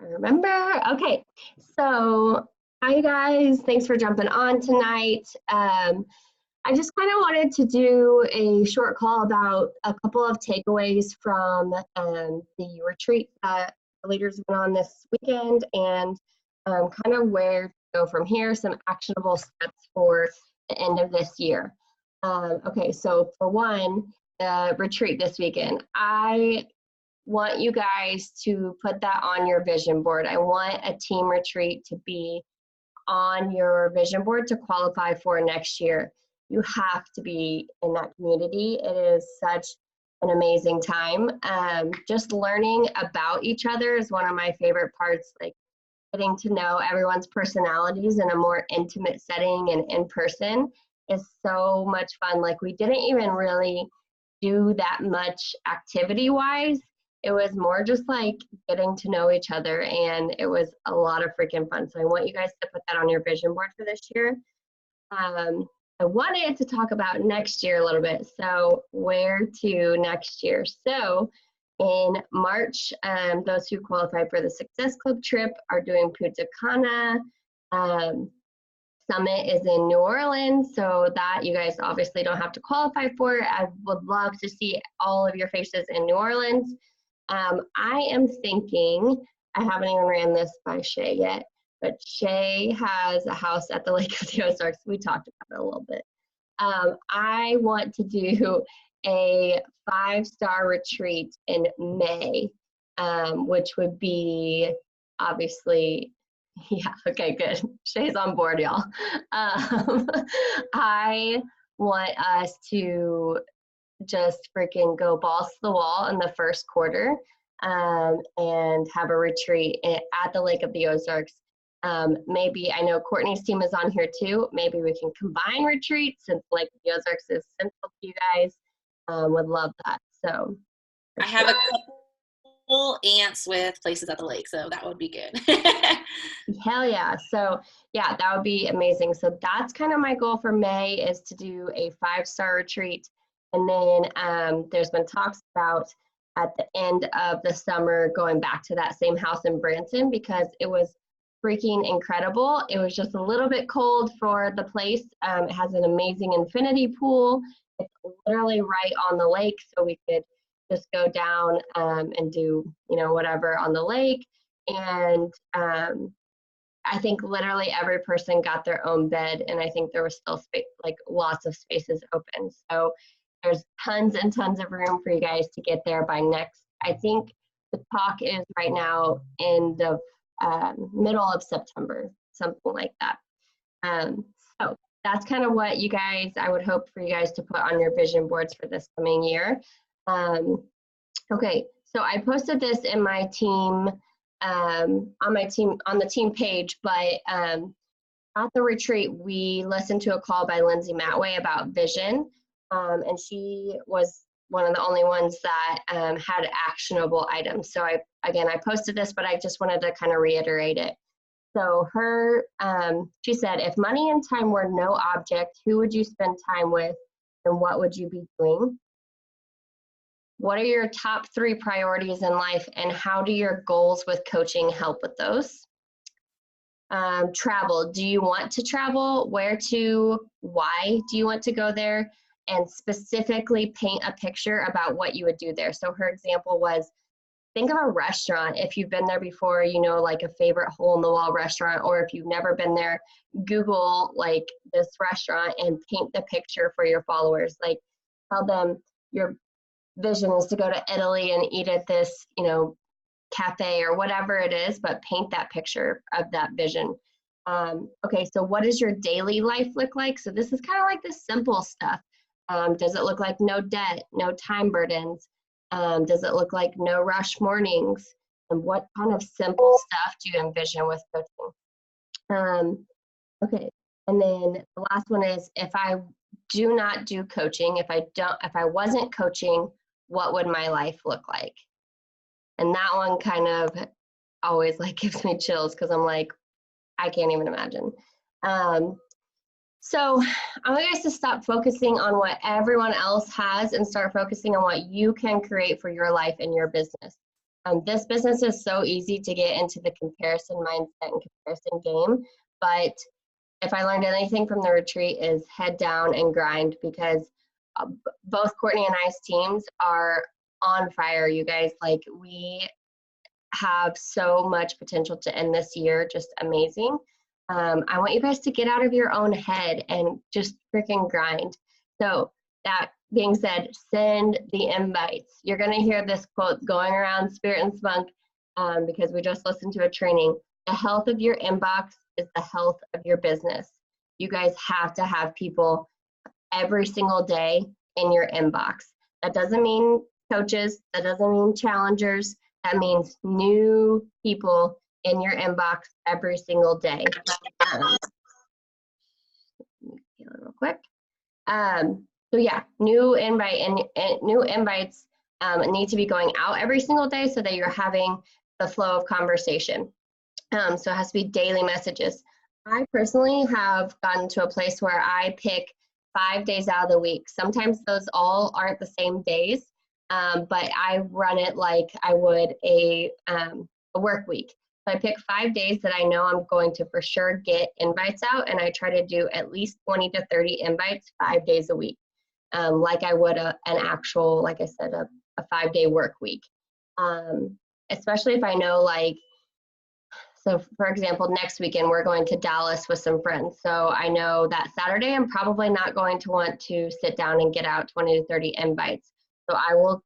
I remember. Okay, so hi guys, thanks for jumping on tonight. I just kind of wanted to do a short call about a couple of takeaways from the retreat that the leaders went on this weekend and kind of where to go from here, some actionable steps for the end of this year. Okay, so for one, the retreat this weekend. I want you guys to put that on your vision board. I want a team retreat to be on your vision board to qualify for next year. You have to be in that community. It is such an amazing time. Just learning about each other is one of my favorite parts, like getting to know everyone's personalities in a more intimate setting and in person is so much fun. Like we didn't even really do that much activity wise. It was more just like getting to know each other, and it was a lot of freaking fun. So I want you guys to put that on your vision board for this year. I wanted to talk about next year a little bit. So where to next year? So in March, those who qualified for the Success Club trip are doing Punta Cana. Summit is in New Orleans, so that you guys obviously don't have to qualify for. I would love to see all of your faces in New Orleans. I am thinking, I haven't even ran this by Shay yet, but Shay has a house at the Lake of the Ozarks. We talked about it a little bit. I want to do a 5-star retreat in May, which would be obviously, yeah, okay, good. Shay's on board, y'all. I want us to just freaking go balls to the wall in the first quarter and have a retreat at the Lake of the Ozarks. Maybe, I know Courtney's team is on here too. Maybe we can combine retreats since Lake of the Ozarks is central to you guys. Would love that. So I have a couple aunts with places at the lake, so that would be good. Hell yeah. So yeah, that would be amazing. So that's kind of my goal for May, is to do a 5-star retreat. And then there's been talks about at the end of the summer going back to that same house in Branson, because it was freaking incredible. It was just a little bit cold for the place. It has an amazing infinity pool. It's literally right on the lake, so we could just go down and do, you know, whatever on the lake. And I think literally every person got their own bed, and I think there was still space, like lots of spaces open. So there's tons and tons of room for you guys to get there by next. I think the talk is right now in the middle of September, something like that. So that's kind of what you guys, I would hope for you guys to put on your vision boards for this coming year. Okay, so I posted this in my team, on the team page, but at the retreat, we listened to a call by Lindsay Matway about vision, and she was one of the only ones that had actionable items. So I posted this, but I just wanted to kind of reiterate it. So she said, if money and time were no object, who would you spend time with, and what would you be doing? What are your top 3 priorities in life, and how do your goals with coaching help with those? Travel. Do you want to travel? Where to? Why do you want to go there? And specifically paint a picture about what you would do there. So her example was, think of a restaurant. If you've been there before, you know, like a favorite hole-in-the-wall restaurant, or if you've never been there, Google like this restaurant and paint the picture for your followers. Like tell them your vision is to go to Italy and eat at this, you know, cafe or whatever it is, but paint that picture of that vision. Okay, so what does your daily life look like? So this is kind of like the simple stuff. Does it look like no debt, no time burdens? Does it look like no rush mornings? And what kind of simple stuff do you envision with coaching? Okay, and then the last one is, if I do not do coaching, if I wasn't coaching, what would my life look like? And that one kind of always like gives me chills, because I'm like, I can't even imagine. So I want you guys to stop focusing on what everyone else has and start focusing on what you can create for your life and your business. This business is so easy to get into the comparison mindset and comparison game, but if I learned anything from the retreat is head down and grind, because both Courtney and I's teams are on fire, you guys. Like, we have so much potential to end this year just amazing. I want you guys to get out of your own head and just freaking grind. So that being said, send the invites. You're going to hear this quote going around Spirit and Spunk because we just listened to a training. The health of your inbox is the health of your business. You guys have to have people every single day in your inbox. That doesn't mean coaches, that doesn't mean challengers, that means new people in your inbox every single day. Real quick. So yeah, new invite and new invites need to be going out every single day so that you're having the flow of conversation. So it has to be daily messages. I personally have gotten to a place where I pick 5 days out of the week. Sometimes those all aren't the same days, but I run it like I would a work week. So I pick 5 days that I know I'm going to for sure get invites out, and I try to do at least 20 to 30 invites 5 days a week, like I would an actual, like I said, a 5-day work week. Especially if I know, like, so for example, next weekend we're going to Dallas with some friends. So I know that Saturday I'm probably not going to want to sit down and get out 20 to 30 invites. So I will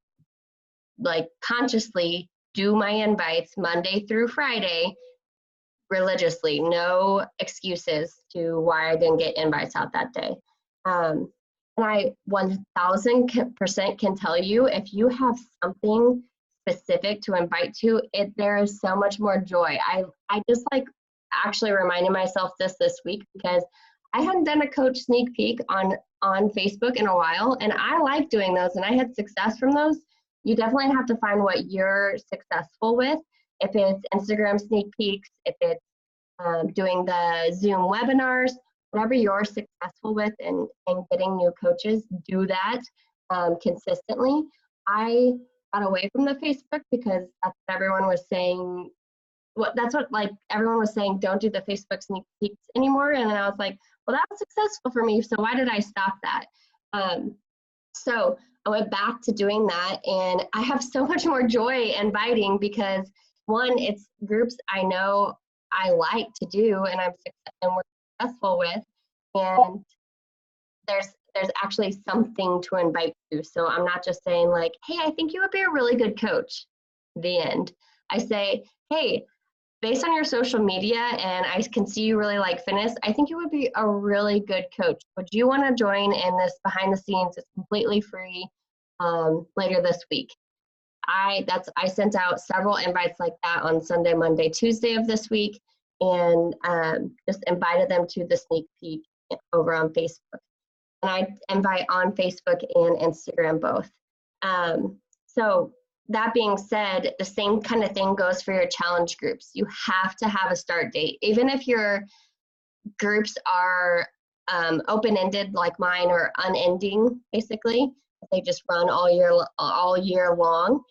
like consciously do my invites Monday through Friday religiously. No excuses to why I didn't get invites out that day. And I 1000% can tell you, if you have something specific to invite to, there is so much more joy. I just like actually reminded myself this week because I hadn't done a coach sneak peek on Facebook in a while, and I like doing those, and I had success from those. You definitely have to find what you're successful with. If it's Instagram sneak peeks, if it's doing the Zoom webinars, whatever you're successful with and getting new coaches, do that consistently. I got away from the Facebook because that's what everyone was saying. That's what like everyone was saying, don't do the Facebook sneak peeks anymore. And then I was like, well, that was successful for me, so why did I stop that? So I went back to doing that, and I have so much more joy inviting because, one, it's groups I know I like to do and we're successful with, and there's actually something to invite to. So I'm not just saying like, hey, I think you would be a really good coach. The end. I say, hey, based on your social media and I can see you really like fitness, I think you would be a really good coach. Would you want to join in this behind the scenes? It's completely free later this week. I sent out several invites like that on Sunday, Monday, Tuesday of this week, and just invited them to the sneak peek over on Facebook. And I invite on Facebook and Instagram both. So that being said, the same kind of thing goes for your challenge groups. You have to have a start date. Even if your groups are open-ended like mine, or unending, basically, they just run all year long.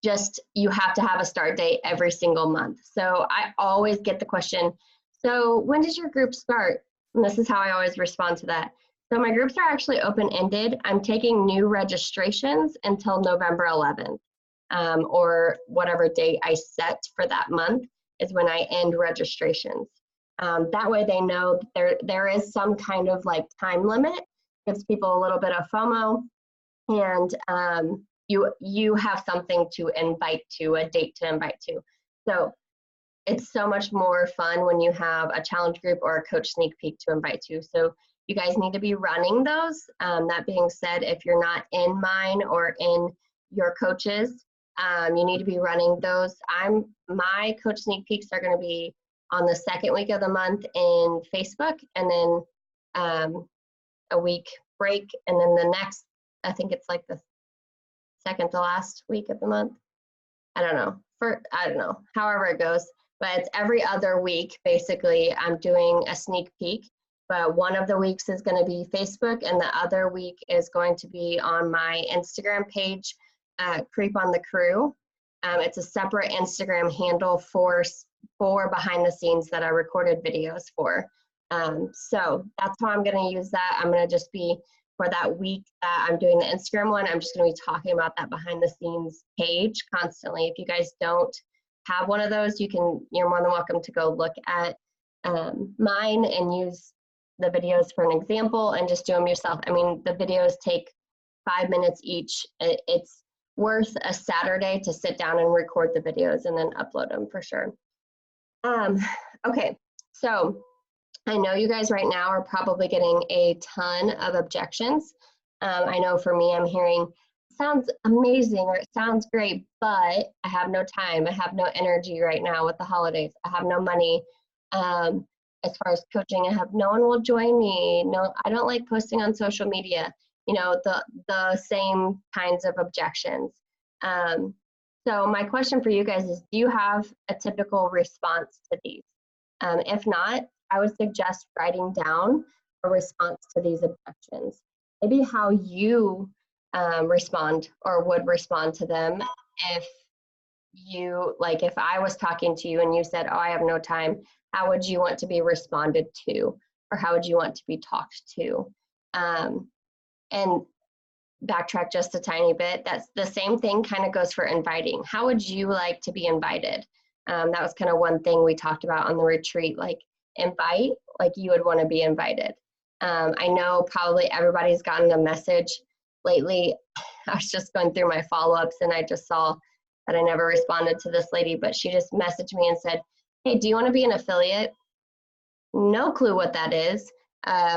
Just you have to have a start date every single month. So I always get the question, so when does your group start? And this is how I always respond to that. So my groups are actually open-ended. I'm taking new registrations until November 11th, or whatever date I set for that month is when I end registrations. That way they know there is some kind of like time limit, gives people a little bit of FOMO, and you have something to invite to, a date to invite to. So it's so much more fun when you have a challenge group or a coach sneak peek to invite to. So you guys need to be running those. That being said, if you're not in mine or in your coaches, you need to be running those. My coach sneak peeks are going to be on the second week of the month in Facebook, and then a week break, and then the next, I think it's like the second to last week of the month. I don't know, however it goes, but it's every other week. Basically, I'm doing a sneak peek, but one of the weeks is going to be Facebook, and the other week is going to be on my Instagram page. Creep on the Crew. It's a separate Instagram handle for behind the scenes that I recorded videos for. So that's how I'm going to use that. I'm going to just be, for that week that I'm doing the Instagram one, I'm just going to be talking about that behind the scenes page constantly. If you guys don't have one of those, you're more than welcome to go look at mine and use the videos for an example and just do them yourself. I mean, the videos take 5 minutes each. It's worth a Saturday to sit down and record the videos and then upload them for sure. Okay, so I know you guys right now are probably getting a ton of objections. I know for me, I'm hearing, sounds amazing or it sounds great, but I have no time. I have no energy right now with the holidays. I have no money. As far as coaching, no one will join me. No, I don't like posting on social media. You know, the same kinds of objections. So my question for you guys is, do you have a typical response to these? If not, I would suggest writing down a response to these objections. Maybe how you respond or would respond to them if if I was talking to you and you said, oh, I have no time, how would you want to be responded to? Or how would you want to be talked to? And backtrack just a tiny bit, that's the same thing kind of goes for inviting. How would you like to be invited? That was kind of one thing we talked about on the retreat, like invite, like you would want to be invited. I know probably everybody's gotten a message lately. I was just going through my follow-ups and I just saw that I never responded to this lady, but she just messaged me and said, hey, do you want to be an affiliate? No clue what that is.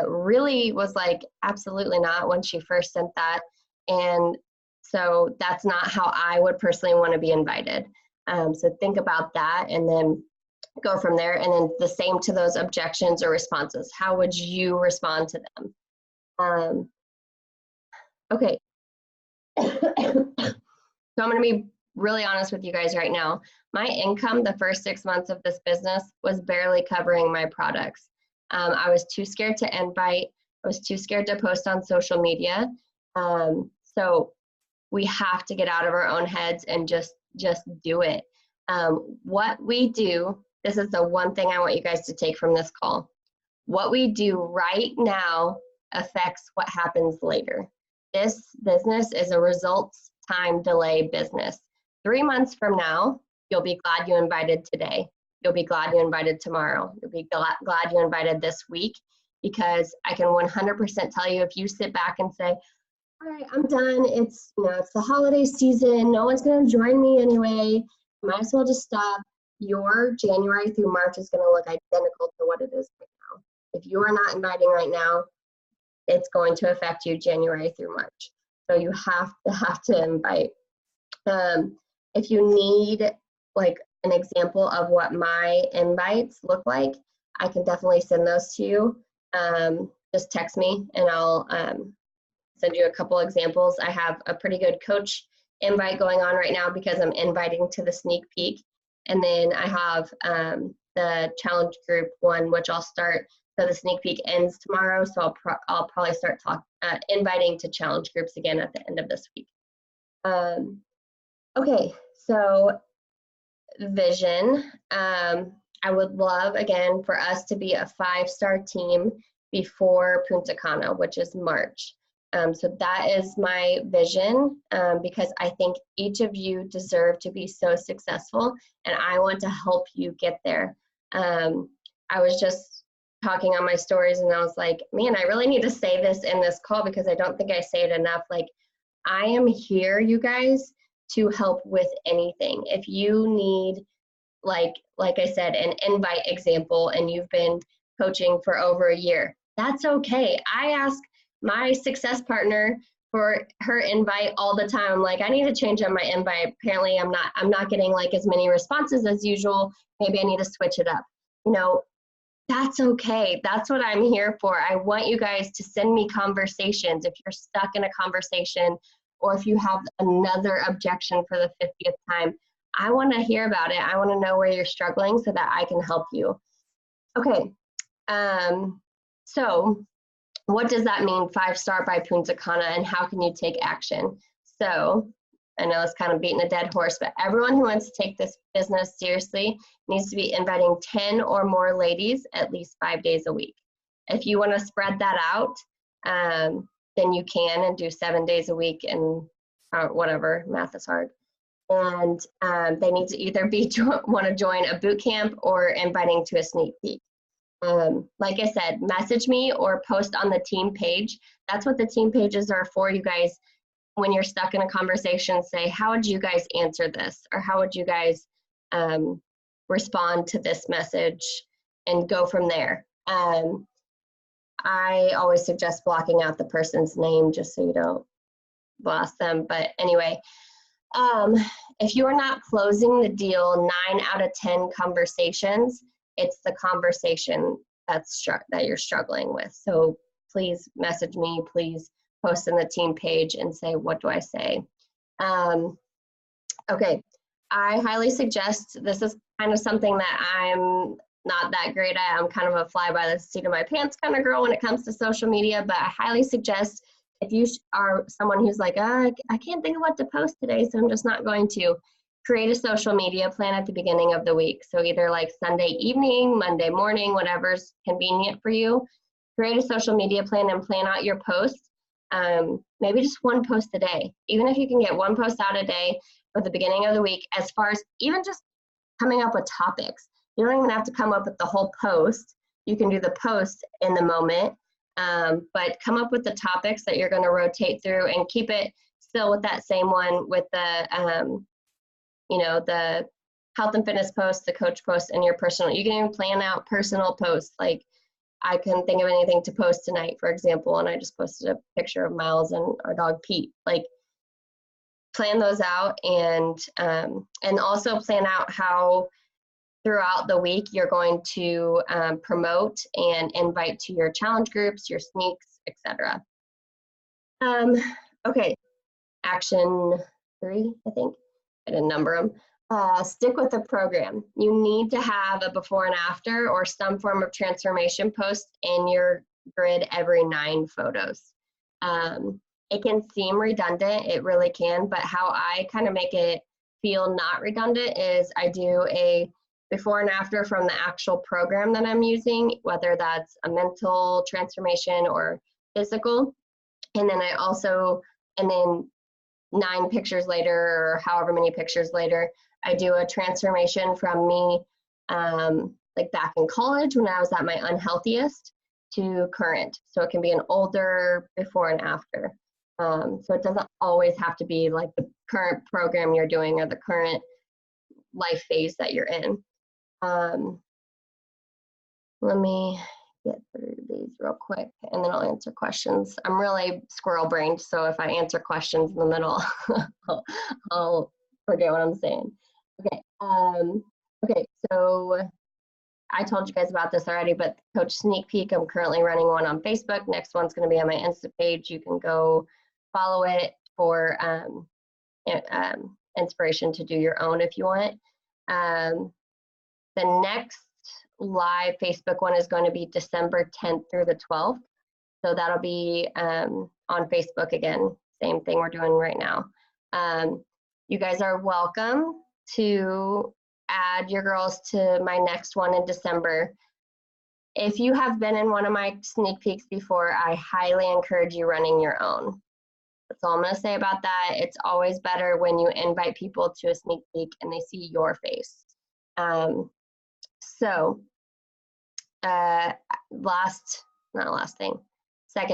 Really was like, absolutely not when she first sent that. And so that's not how I would personally want to be invited. So think about that and then go from there. And then the same to those objections or responses. How would you respond to them? Okay. So I'm going to be really honest with you guys right now. My income the first 6 months of this business was barely covering my products. I was too scared to invite. I was too scared to post on social media. So we have to get out of our own heads and just do it. What we do, this is the one thing I want you guys to take from this call. What we do right now affects what happens later. This business is a results time delay business. 3 months from now, you'll be glad you invited today. You'll be glad you invited tomorrow. You'll be glad you invited this week, because I can 100% tell you, if you sit back and say, all right, I'm done. It's the holiday season. No one's going to join me anyway. Might as well just stop. Your January through March is going to look identical to what it is right now. If you are not inviting right now, it's going to affect you January through March. So you have to invite. If you need like an example of what my invites look like, I can definitely send those to you. Just text me and I'll send you a couple examples. I have a pretty good coach invite going on right now because I'm inviting to the sneak peek. And then I have the challenge group one, which I'll start. So the sneak peek ends tomorrow. So I'll probably start inviting to challenge groups again at the end of this week. Okay, so vision. I would love, again, for us to be a 5-star team before Punta Cana, which is March. So that is my vision, because I think each of you deserve to be so successful, and I want to help you get there. I was just talking on my stories and I was like, man, I really need to say this in this call because I don't think I say it enough. Like, I am here, you guys, to help with anything. If you need, like I said, an invite example and you've been coaching for over a year, that's okay. I ask my success partner for her invite all the time. Like, I need to change on my invite. Apparently I'm not getting like as many responses as usual. Maybe I need to switch it up. That's okay. That's what I'm here for. I want you guys to send me conversations. If you're stuck in a conversation, or if you have another objection for the 50th time, I want to hear about it. I want to know where you're struggling so that I can help you. Okay. So what does that mean, 5-star by Punta Cana, and how can you take action? So I know it's kind of beating a dead horse, but everyone who wants to take this business seriously needs to be inviting 10 or more ladies at least 5 days a week. If you want to spread that out, then you can and do 7 days a week and whatever, math is hard. And they need to either want to join a boot camp or inviting to a sneak peek. Like I said, message me or post on the team page. That's what the team pages are for, you guys. When you're stuck in a conversation, say, how would you guys answer this? Or how would you guys respond to this message, and go from there. I always suggest blocking out the person's name just so you don't blast them. But anyway, if you are not closing the deal 9 out of 10 conversations, it's the conversation that you're struggling with. So please message me, please post in the team page and say, what do I say? Okay, I highly suggest, this is kind of something that I'm not that great at. I'm kind of a fly by the seat of my pants kind of girl when it comes to social media, but I highly suggest, if you are someone who's like, I can't think of what to post today, so I'm just not going to, create a social media plan at the beginning of the week. So either like Sunday evening, Monday morning, whatever's convenient for you, create a social media plan and plan out your posts. Maybe just one post a day. Even if you can get one post out a day for the beginning of the week, as far as even just coming up with topics. You don't even have to come up with the whole post. You can do the post in the moment, but come up with the topics that you're going to rotate through and keep it still with that same one with the, the health and fitness post, the coach post, and your personal. You can even plan out personal posts. Like, I couldn't think of anything to post tonight, for example, and I just posted a picture of Miles and our dog Pete. Like, plan those out, and also plan out how throughout the week you're going to promote and invite to your challenge groups, your sneaks, etc. Okay, action 3, I think. I didn't number them. Stick with the program. You need to have a before and after or some form of transformation post in your grid every 9 photos. It can seem redundant, it really can, but how I kind of make it feel not redundant is I do a before and after from the actual program that I'm using, whether that's a mental transformation or physical. And then and then 9 pictures later, or however many pictures later, I do a transformation from me, like back in college when I was at my unhealthiest to current. So it can be an older before and after. So it doesn't always have to be like the current program you're doing or the current life phase that you're in. Let me get through these real quick and then I'll answer questions. I'm really squirrel brained, so if I answer questions in the middle, I'll forget what I'm saying. Okay, okay, so I told you guys about this already, but Coach Sneak Peek, I'm currently running one on Facebook. Next one's going to be on my Insta page. You can go follow it for inspiration to do your own if you want. The next live Facebook one is going to be December 10th through the 12th. So that'll be on Facebook again, same thing we're doing right now. You guys are welcome to add your girls to my next one in December. If you have been in one of my sneak peeks before, I highly encourage you running your own. That's all I'm going to say about that. It's always better when you invite people to a sneak peek and they see your face. Second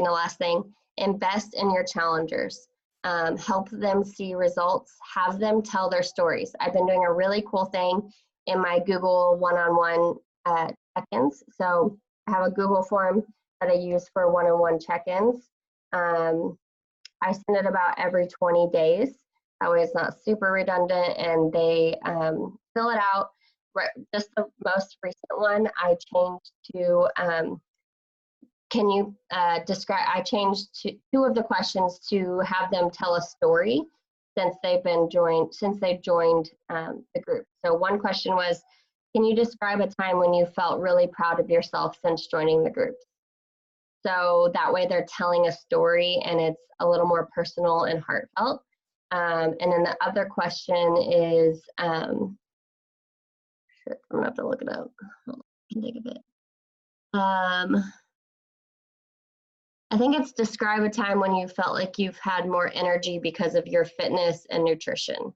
to last thing, invest in your challengers. Help them see results, have them tell their stories. I've been doing a really cool thing in my Google one-on-one check-ins. So I have a Google form that I use for one-on-one check-ins. I send it about every 20 days. That way it's not super redundant, and they fill it out. Just the most recent one I changed to, can you describe, I changed 2 of the questions to have them tell a story since they've joined the group. So one question was, can you describe a time when you felt really proud of yourself since joining the group? So that way they're telling a story and it's a little more personal and heartfelt. And then the other question is, I'm gonna have to look it up. Hold on, I can think of it. I think it's describe a time when you felt like you've had more energy because of your fitness and nutrition.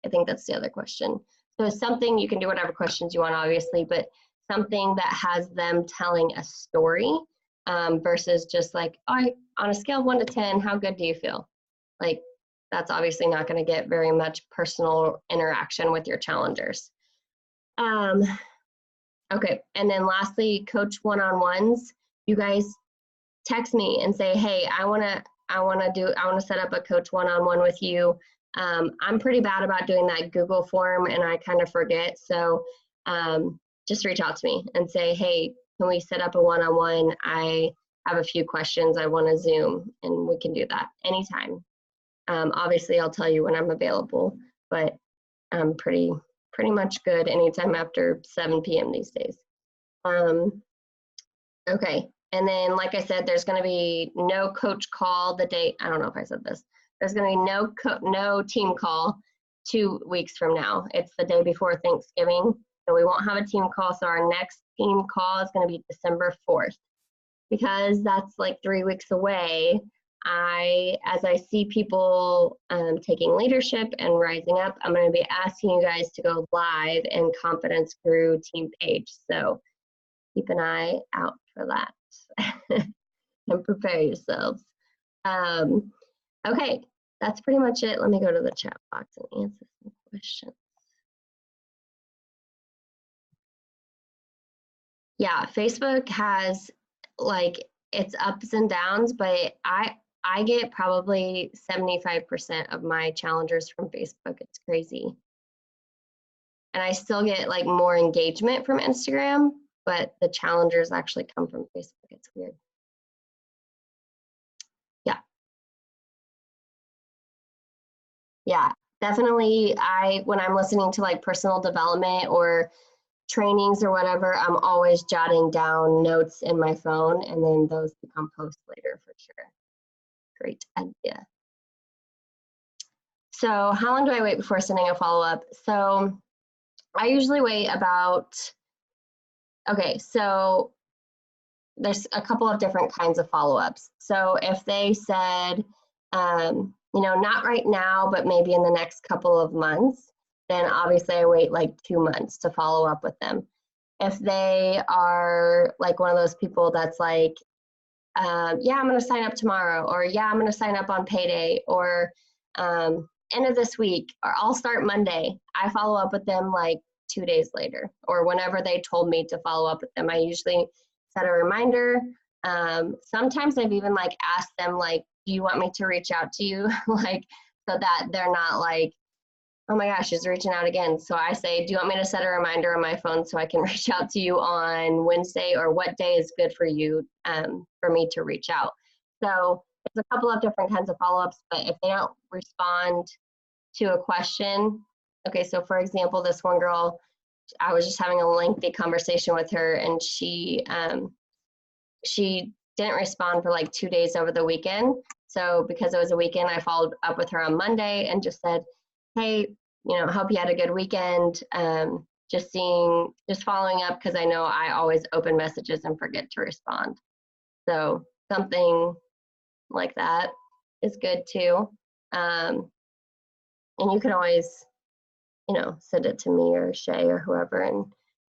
I think that's the other question. So something, you can do whatever questions you want, obviously, but something that has them telling a story versus just like, on a scale of 1 to 10, how good do you feel? Like, that's obviously not going to get very much personal interaction with your challengers. Okay, and then lastly, coach one-on-ones. You guys text me and say, hey, I want to set up a coach one-on-one with you. I'm pretty bad about doing that Google form and I kind of forget. So just reach out to me and say, hey, can we set up a one-on-one? I have a few questions. I want to Zoom, and we can do that anytime. Obviously, I'll tell you when I'm available, but I'm pretty much good anytime after 7 p.m. these days. Okay. And then, like I said, there's going to be no coach call the day. I don't know if I said this. There's going to be no team call 2 weeks from now. It's the day before Thanksgiving, so we won't have a team call. So our next team call is going to be December 4th. Because that's like 3 weeks away, as I see people taking leadership and rising up, I'm going to be asking you guys to go live in Confidence Guru team page. So keep an eye out for that. And prepare yourselves. Okay, that's pretty much it. Let me go to the chat box and answer some questions. Yeah, Facebook has like its ups and downs, but I get probably 75% of my challengers from Facebook. It's crazy. And I still get like more engagement from Instagram, but the challengers actually come from Facebook. It's weird. Yeah, definitely. When I'm listening to like personal development or trainings or whatever, I'm always jotting down notes in my phone, and then those become posts later for sure. Great idea. So how long do I wait before sending a follow-up? So I usually wait about, okay, so there's a couple of different kinds of follow-ups. So if they said, not right now, but maybe in the next couple of months, then obviously I wait like 2 months to follow up with them. If they are like one of those people that's like, yeah, I'm going to sign up tomorrow, or yeah, I'm going to sign up on payday, or end of this week, or I'll start Monday, I follow up with them like 2 days later, or whenever they told me to follow up with them. I usually set a reminder. Sometimes I've even like asked them like, do you want me to reach out to you? Like, so that they're not like, oh my gosh, she's reaching out again. So I say, do you want me to set a reminder on my phone so I can reach out to you on Wednesday, or what day is good for you for me to reach out? So there's a couple of different kinds of follow-ups, but if they don't respond to a question, okay, so for example, this one girl, I was just having a lengthy conversation with her, and she didn't respond for like 2 days over the weekend. So because it was a weekend, I followed up with her on Monday and just said, hey, hope you had a good weekend. Just following up, because I know I always open messages and forget to respond. So something like that is good too. And you can always, send it to me or Shay or whoever, and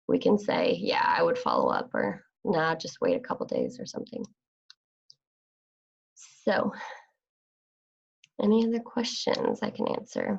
we can say, yeah, I would follow up, or nah, just wait a couple days or something. So any other questions I can answer?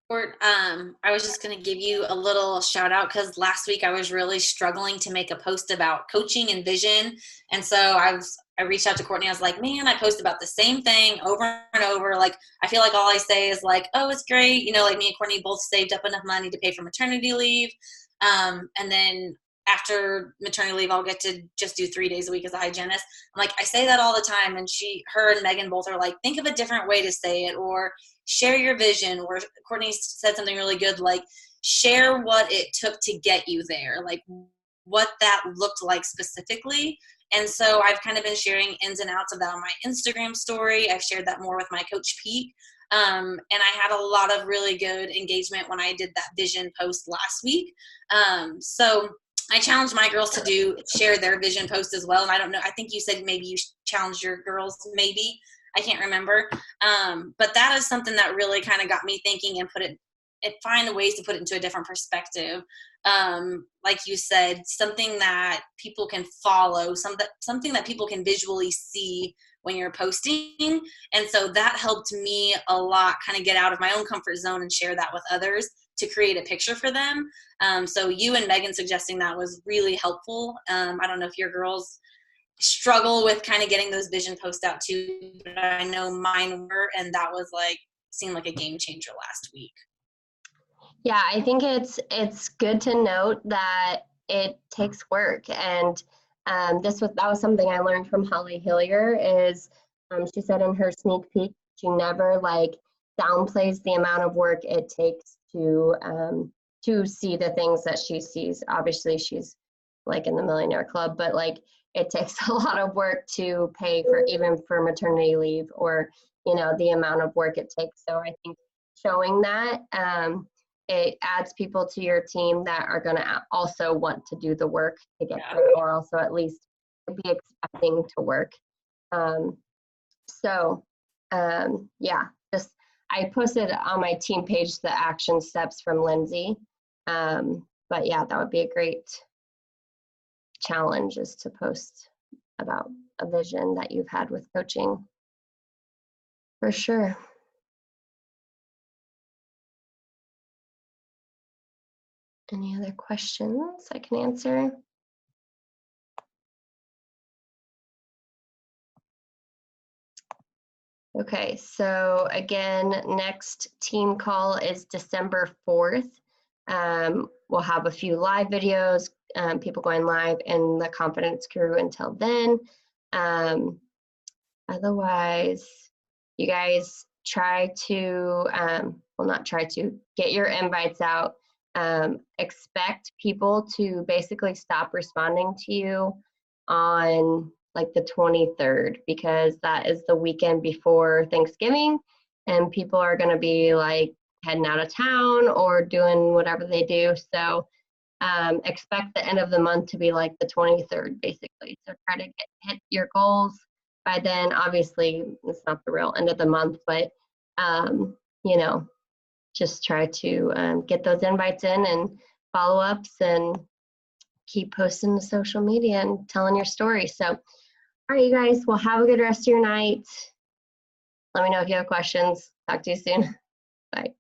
I was just going to give you a little shout out, because last week I was really struggling to make a post about coaching and vision. And so I reached out to Courtney. I was like, man, I post about the same thing over and over. Like, I feel like all I say is like, oh, it's great. Like me and Courtney both saved up enough money to pay for maternity leave. And then after maternity leave, I'll get to just do 3 days a week as a hygienist. I'm like, I say that all the time. And her and Megan both are like, think of a different way to say it, or share your vision. Or Courtney said something really good, like share what it took to get you there, like what that looked like specifically. And so I've kind of been sharing ins and outs of that on my Instagram story. I've shared that more with my coach Pete. And I had a lot of really good engagement when I did that vision post last week. So I challenged my girls to share their vision post as well. And I don't know, I think you said maybe you challenged your girls, maybe. I can't remember. But that is something that really kind of got me thinking and find ways to put it into a different perspective. Like you said, something that people can follow, something that people can visually see when you're posting. And so that helped me a lot kind of get out of my own comfort zone and share that with others to create a picture for them. So you and Megan suggesting that was really helpful. I don't know if your girls struggle with kind of getting those vision posts out too, but I know mine were, and that was seemed like a game changer last week. Yeah, I think it's good to note that it takes work, and that was something I learned from Holly Hillier. Is she said in her sneak peek, she never downplays the amount of work it takes to see the things that she sees. Obviously, she's in the Millionaire Club, but it takes a lot of work to pay for maternity leave, or the amount of work it takes. So I think showing that. It adds people to your team that are going to also want to do the work to get there, or also at least be expecting to work. I posted on my team page the action steps from Lindsay. But yeah, that would be a great challenge, is to post about a vision that you've had with coaching. For sure. Any other questions I can answer? Okay, so again, next team call is December 4th. We'll have a few live videos, people going live in the Confidence Crew until then. Otherwise, you guys try to, get your invites out. Expect people to basically stop responding to you on the 23rd, because that is the weekend before Thanksgiving, and people are going to be heading out of town or doing whatever they do. So expect the end of the month to be the 23rd, basically. So try to hit your goals by then. Obviously, it's not the real end of the month, but just try to get those invites in and follow-ups, and keep posting to social media and telling your story. So, all right, you guys, well, have a good rest of your night. Let me know if you have questions. Talk to you soon. Bye.